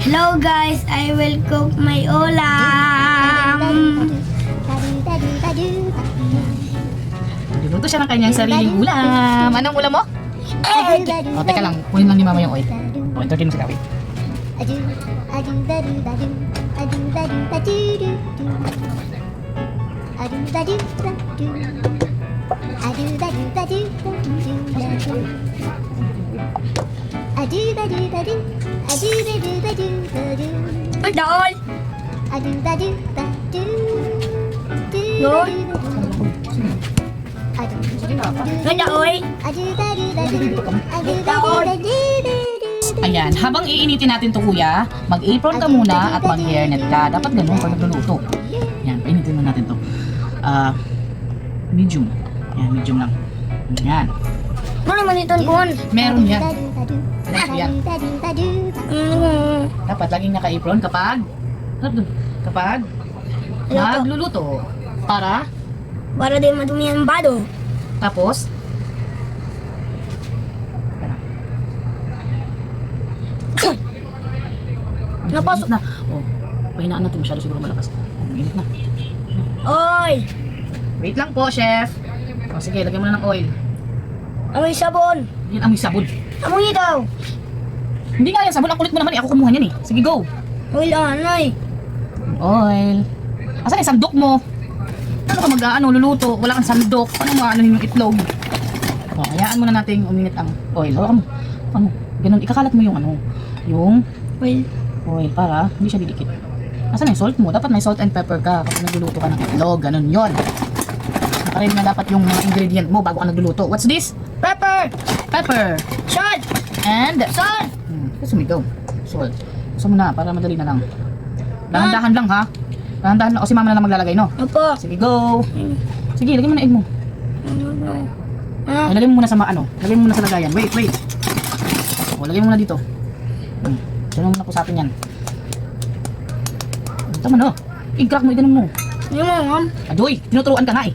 Hello guys, I will cook my ulam. Niluto siya ng kanyang sariling ulam. Anong ulam mo? Egg. O, teka lang. Kunin lang ni mama yung oil. O, entertain mo si Kawin. Ay, daol. Yun. Ay, daol. Ayan, habang iinitin natin to kuya, mag-apron ka muna at mag-hairnet ka. Dapat ganun pag nagluluto. Ayan, painitin muna natin to. Medium. Ayan, medium lang. Ayan. Ano naman ito, Kun? Meron yan. Meron yan. Dapat laging naka-apron kapag nagluluto. Para, Para di madumi ang bado. tapos, Napasok na. Oh, pahinaan natin masyado siguro malakas. Init na. Oy! Wait lang po, chef. O sige, lagyan mo na ng oil. Amoy sabon. Yan, amoy sabon. Amoy ikaw. Hindi nga yan sabon, ang kulit mo naman eh. Ako kumuha niyan eh. Sige, go. Oy, anay. Oil. Asan yung sandok mo? Ano ka luluto? Wala kang sandok. Paano maano yung itlog? O, hayaan muna natin uminit ang oil. Hawakan mo. Ano? Ganun, ikakalat mo yung yung Oy. oil para hindi siya didikit. Asan yung salt mo? Dapat may salt and pepper ka kapag nagluluto ka ng itlog. Ganun yon. Nakaready na dapat yung mga ingredient mo bago ka nagluluto. What's this? Pepper. Pepper. Salt. And Salt. sumigaw. Salt. Gusto mo na para madali na lang. Dahan-dahan lang ha. Dahan-dahan lang. O si mama na lang maglalagay no? Opo. Sige, go. Sige, lagyan mo na egg mo. Ay, lagyan mo muna sa lagyan mo muna sa lagayan. Wait. O, lagyan mo muna dito. Diyan mo muna po sa atin yan. Tama na. I-crack mo, ganun mo. Yung ma'am. Adoy, tinuturuan ka nga eh.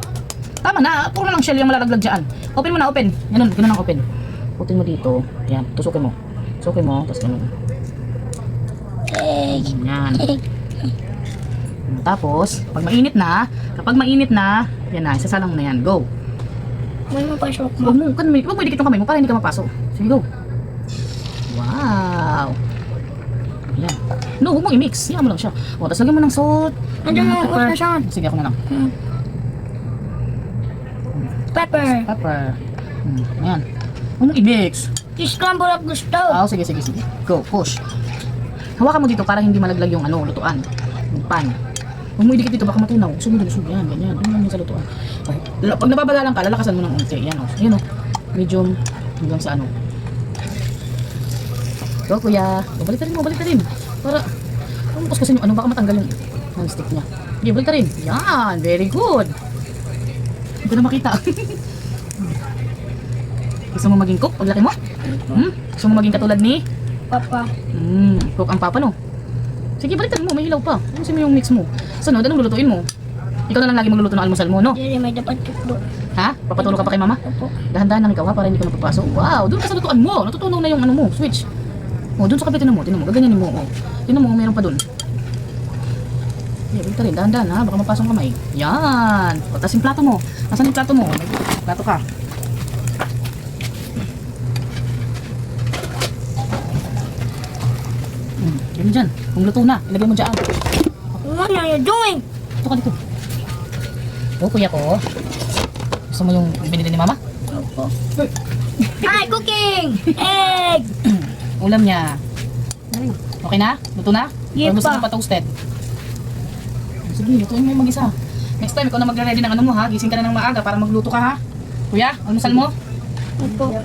Tama na, puro na lang shell yung malalaglag dyan. Open mo na, open. Ganun ang open. Putin mo dito. Yan, tusukin mo. Tusukin mo, tapos ganun. Yan. Tapos, kapag mainit na, yan na, isasalang mo na yan. Go. May mapasok mo. Huwag mo idikit yung kamay mo para hindi ka mapasok. Sige, go. Wow. Yan. No, huwag mong i-mix. Yan mo lang siya. O, tapos lagyan mo ng salt. Andiyan mo, Pepper. na siya. Sige, ako na lang. Pepper. Pepper. Ayan. Huwag mong i-mix. I-scramble up gusto. Sige. Go, push. Hawakan mo dito para hindi malaglag yung lutuan. Yung pan. Huwag mo idikit dito, baka matunaw. Sunod. Yan, ganyan. Ganyan sa lutuan. Pag nababagalan ka, lalakasan mo ng unti. Yan o. Yan o. Medium. Hanggang sa Go, kuya. Balik ka rin. Para, kasi yung baka matanggal yung non-stick niya. Sige, balik ka rin. Yan, very good. Hindi ko na makita. Gusto mo maging cook paglaki mo? Gusto mo maging katulad ni? Papa. Cook ang papa, no? Sige, balikan mo, may hilaw pa. Ayusin mo yung mix mo. Sunod, anong lulutuin mo? Ikaw na lang lagi magluluto ng almusal mo, no? Hindi, may dapat tuklo. Ha? Papatulong ka pa kay mama? Opo. Dahan-dahan lang ikaw ha, para hindi ka mapapasok. Wow, doon ka sa lutuan mo. Natutunaw na yung mo, switch. O, doon sa kape, tinan mo. Gaganyanin mo. O, tinan mo, meron pa doon. Yeah, balik ka rin, dahan-dahan ha, baka mapasok kamay. Yan. O, tas yung plato mo. Nasaan yung plato mo? Plato ka. Ganyan dyan. Kung luto na, ilagay mo dyan. What are you doing? Ito ka dito. O, kuya ko. Gusto mo yung binili ni mama? Opo. Hi, cooking! Egg! Ulam niya. Okay na? Luto na? Yes, O gusto pa. mo pa toasted? Sige, lutuin mo yung mag-isa. Next time, ikaw na magre-ready ng mo ha. Gising ka na ng maaga para magluto ka ha. Kuya, almusal mo? Opo.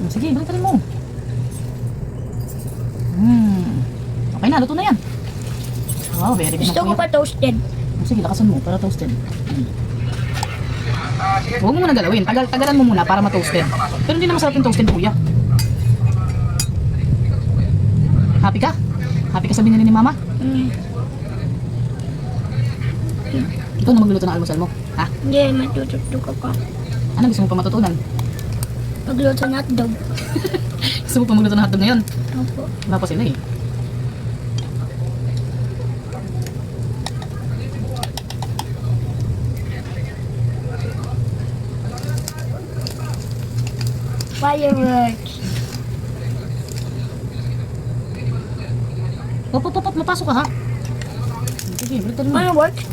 Sige, balik ka rin mo. Okay na, luto na yan. Wow, very good. Gusto ko pa toasted. Sige, lakasan mo para toasted. Huwag mo muna galawin. Tagalan mo muna para ma-toasted. Pero hindi na masarap yung toasted, kuya. Happy ka? Happy ka sa binili ni mama? Ikaw na magluluto ng almusal mo. Ha? Hindi, matututo ka pa. Ano gusto mo pa matutunan? Magluto ng hotdog. Gusto Gusto mo pa magluto ng hotdog ngayon? Opo. Wala pa sila eh. Fireworks. Pop, mapasok ka ha. Sige, balik mo. Fireworks?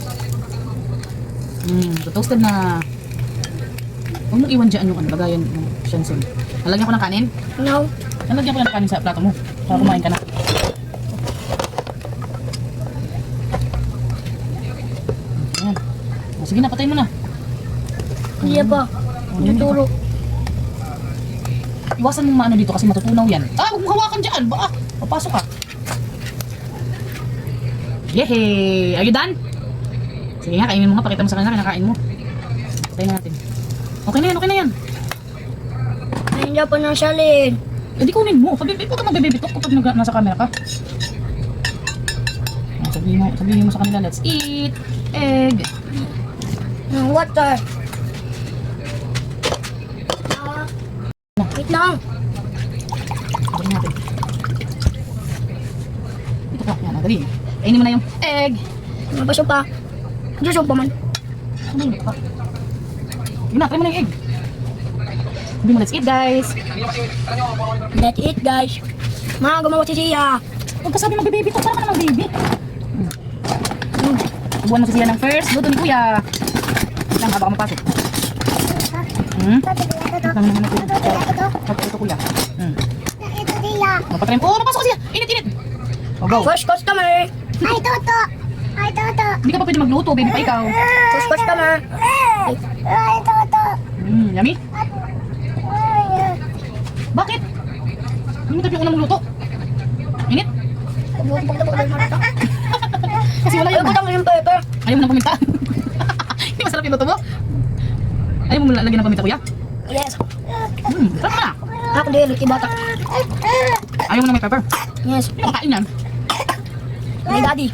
Toasted na. Huwag mong iwan dyan yung ano, lagayan yung shanson. Nalagyan ko ng kanin? No. Nalagyan ko ng kanin sa plato mo. Para kumain ka na. Ayan. O, sige na, patayin mo na. Hindi pa. Naturo. Iwasan mong maano dito kasi matutunaw yan. Huwag mong hawakan dyan. Baka, papasok ka. Yehey! Are you done? Sige nga, kainin mo nga. Pakita mo sa kanila, kinakain mo. Patayin na natin. Okay na yan, okay na yan. Hindi pa nang salin. Eh di kunin mo. Huwag ka mabibitok kapag nasa camera ka. Sabihin mo sa kanila, let's eat egg. Water. Wait lang. Sabihin natin. Dito ka, yan, dali. Kainin mo na yung egg. Mabasok pa. Diyos pa man. Ano yun? Sige na, try mo na yung egg. Sabihin mo, let's eat guys. Let's eat, guys. Mga gumawa si Sia. Huwag ka sabi magbe-baby to, para ka na mag-baby. Subuhan mo si Sia ng first. Luto ni Kuya. Wait lang, baka mapasok. Ito naman ito. Ito Kuya. Mapatry mo. Oh, mapasok ka Sia. Init. Oh, go. First customer. Ay, Toto! Ay, Toto! Hindi ka pa pwede magluto, baby pa ikaw. First customer. Ay, Toto! Yummy? Bakit? Hindi mo tabi ako na magluto. Init? Kasi wala yung Pagkutang yung pepper. Ayaw mo ng paminta. Hindi masarap yung luto mo? Ayaw mo lagyan ng paminta, Kuya? Yes. Sarap na. Ako din, ibata. Ayaw mo na may pepper. Yes. Hindi makakain yan. My daddy.